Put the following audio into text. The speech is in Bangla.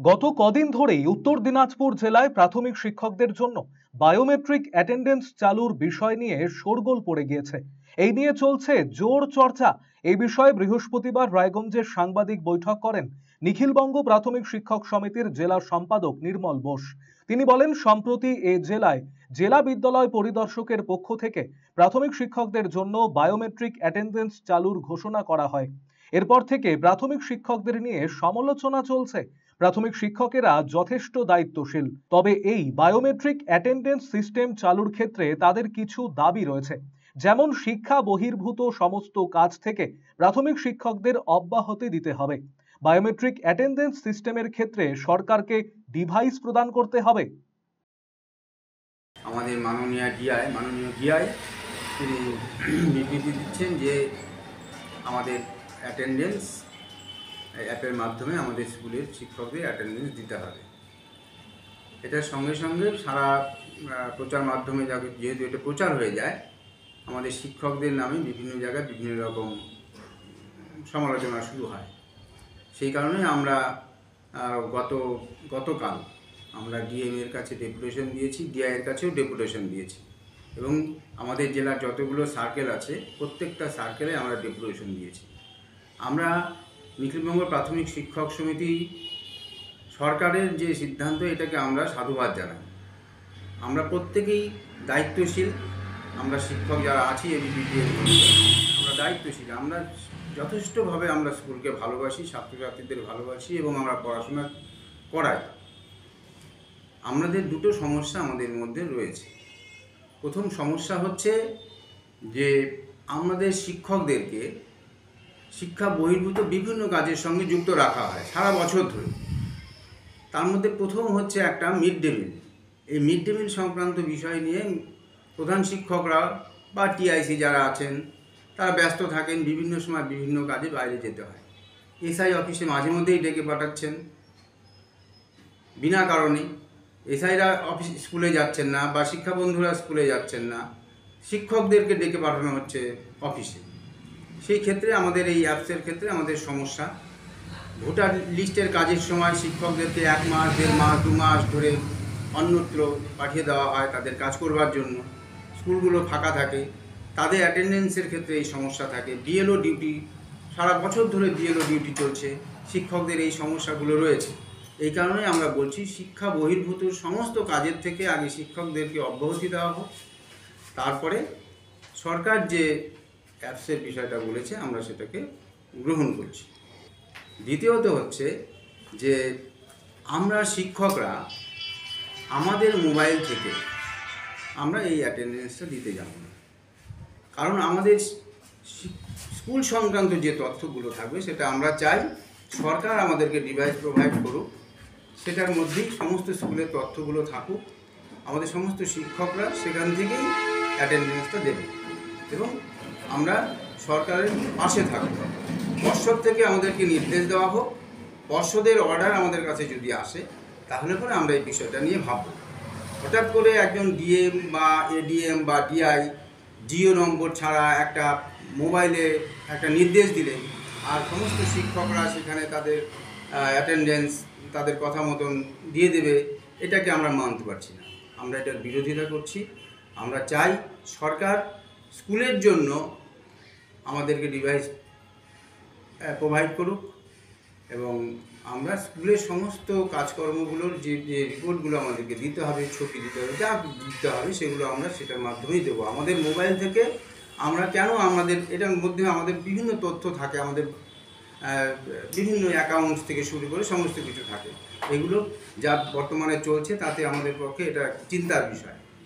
গত কদিন ধরেই উত্তর দিনাজপুর জেলায় প্রাথমিক শিক্ষকদের জন্য বায়োমেট্রিক অ্যাটেন্ডেন্স চালুর বিষয় নিয়ে শোরগোল পড়ে গিয়েছে। এই নিয়ে চলছে জোর চর্চা। এই বিষয়ে বৃহস্পতিবার রায়গঞ্জে সাংবাদিক বৈঠক করেন নিখিলবঙ্গ প্রাথমিক শিক্ষক সমিতির জেলা সম্পাদক নির্মল বোস। তিনি বলেন, সম্প্রতি এ জেলায় জেলা বিদ্যালয় পরিদর্শকের পক্ষ থেকে প্রাথমিক শিক্ষকদের জন্য বায়োমেট্রিক অ্যাটেন্ডেন্স চালুর ঘোষণা করা হয়। এরপর থেকে প্রাথমিক শিক্ষকদের নিয়ে সমালোচনা চলছে। প্রাথমিক শিক্ষকেরা যথেষ্ট দায়িত্বশীল, তবে এই বায়োমেট্রিক অ্যাটেন্ডেন্স সিস্টেম চালুর ক্ষেত্রে তাদের কিছু দাবি রয়েছে। যেমন, শিক্ষা বহির্ভূত সমস্ত কাজ থেকে প্রাথমিক শিক্ষকদের অব্যাহতি দিতে হবে। বায়োমেট্রিক অ্যাটেন্ডেন্স সিস্টেমের ক্ষেত্রে সরকারকে ডিভাইস প্রদান করতে হবে। আমাদের মাননীয় ডিআই তিনি বিবৃতি দিচ্ছেন যে আমাদের অ্যাটেন্ডেন্স অ্যাপের মাধ্যমে আমাদের স্কুলের শিক্ষকদের অ্যাটেন্ডেন্স দিতে হবে। এটার সঙ্গে সঙ্গে সারা প্রচার মাধ্যমে যেহেতু এটা প্রচার হয়ে যায়, আমাদের শিক্ষকদের নামে বিভিন্ন জায়গায় বিভিন্ন রকম সমালোচনা শুরু হয়। সেই কারণে আমরা গতকাল আমরা ডিএম এর কাছে ডেপুটেশন দিয়েছি, ডিআই এর কাছেও ডেপুটেশন দিয়েছি, এবং আমাদের জেলার যতগুলো সার্কেল আছে প্রত্যেকটা সার্কেলে আমরা ডেপুটেশন দিয়েছি। আমরা নিখিলবঙ্গ প্রাথমিক শিক্ষক সমিতি সরকারের যে সিদ্ধান্ত, এটাকে আমরা সাধুবাদ জানাই। আমরা প্রত্যেকেই দায়িত্বশীল। আমরা শিক্ষক যারা আছি এবিপিটির আমরা দায়িত্বশীল। আমরা যথেষ্টভাবে আমরা স্কুলকে ভালোবাসি, ছাত্রছাত্রীদের ভালোবাসি এবং আমরা পড়াশোনা করাই। আমাদের দুটো সমস্যা আমাদের মধ্যে রয়েছে। প্রথম সমস্যা হচ্ছে যে আমাদের শিক্ষকদেরকে শিক্ষা বহির্ভূত বিভিন্ন কাজের সঙ্গে যুক্ত রাখা হয় সারা বছর ধরে। তার মধ্যে প্রথম হচ্ছে একটা মিড ডে মিল। এই মিড ডে মিল সংক্রান্ত বিষয় নিয়ে প্রধান শিক্ষকরা বা টিআইসি যারা আছেন তারা ব্যস্ত থাকেন, বিভিন্ন সময় বিভিন্ন কাজে বাইরে যেতে হয়। এসআই অফিসে মাঝে মধ্যেই ডেকে পাঠাচ্ছেন বিনা কারণে। এসআইরা স্কুলে যাচ্ছেন না বা শিক্ষা বন্ধুরা স্কুলে যাচ্ছেন না, শিক্ষকদেরকে ডেকে পাঠানো হচ্ছে অফিসে। সেই ক্ষেত্রে আমাদের এই অ্যাপসের ক্ষেত্রে আমাদের সমস্যা। ভোটার লিস্টের কাজের সময় শিক্ষকদেরকে 1 মাস, 1.5 মাস, 2 মাস ধরে অন্যত্র পাঠিয়ে দেওয়া হয় তাদের কাজ করবার জন্য। স্কুলগুলো ফাঁকা থাকে, তাদের অ্যাটেন্ডেন্সের ক্ষেত্রে এই সমস্যা থাকে। বিএলও ডিউটি সারা বছর ধরে বিএলও ডিউটি চলছে, শিক্ষকদের এই সমস্যাগুলো রয়েছে। এই কারণে আমরা বলছি, শিক্ষা বহির্ভূত সমস্ত কাজের থেকে আগে শিক্ষকদেরকে অব্যাহতি দেওয়া হোক, তারপরে সরকার যে অ্যাপসের বিষয়টা বলেছে আমরা সেটাকে গ্রহণ করছি। দ্বিতীয়ত হচ্ছে যে আমরা শিক্ষকরা আমাদের মোবাইল থেকে আমরা এই অ্যাটেন্ডেন্সটা দিতে যাব না। কারণ আমাদের স্কুল সংক্রান্ত যে তথ্যগুলো থাকবে সেটা আমরা চাই সরকার আমাদেরকে ডিভাইস প্রোভাইড করুক, সেটার মধ্যেই সমস্ত স্কুলের তথ্যগুলো থাকুক, আমাদের সমস্ত শিক্ষকরা সেখান থেকেই অ্যাটেন্ডেন্সটা দেবে এবং আমরা সরকারের পাশে থাকব। পর্ষদ থেকে আমাদেরকে নির্দেশ দেওয়া হোক, পর্ষদের অর্ডার আমাদের কাছে যদি আসে তাহলে পরে আমরা এই বিষয়টা নিয়ে ভাবব। হঠাৎ করে একজন ডিএম বা এডিএম বা ডিআই জিও নম্বর ছাড়া একটা মোবাইলে একটা নির্দেশ দিলে আর সমস্ত শিক্ষকরা সেখানে তাদের অ্যাটেন্ডেন্স তাদের কথা মতন দিয়ে দেবে, এটাকে আমরা মানতে পারছি না। আমরা এটার বিরোধিতা করছি। আমরা চাই সরকার স্কুলের জন্য আমাদেরকে ডিভাইস প্রোভাইড করুক এবং আমরা স্কুলের সমস্ত কাজকর্মগুলোর যে রিপোর্টগুলো আমাদেরকে দিতে হবে, ছবি দিতে হবে, যা দিতে হবে সেগুলো আমরা সেটার মাধ্যমেই দেবো। আমাদের মোবাইল থেকে আমরা কেন আমাদের এটার মধ্যে আমাদের বিভিন্ন তথ্য থাকে, আমাদের বিভিন্ন অ্যাকাউন্টস থেকে শুরু করে সমস্ত কিছু থাকে। এগুলো যা বর্তমানে চলছে তাতে আমাদের পক্ষে এটা চিন্তার বিষয়।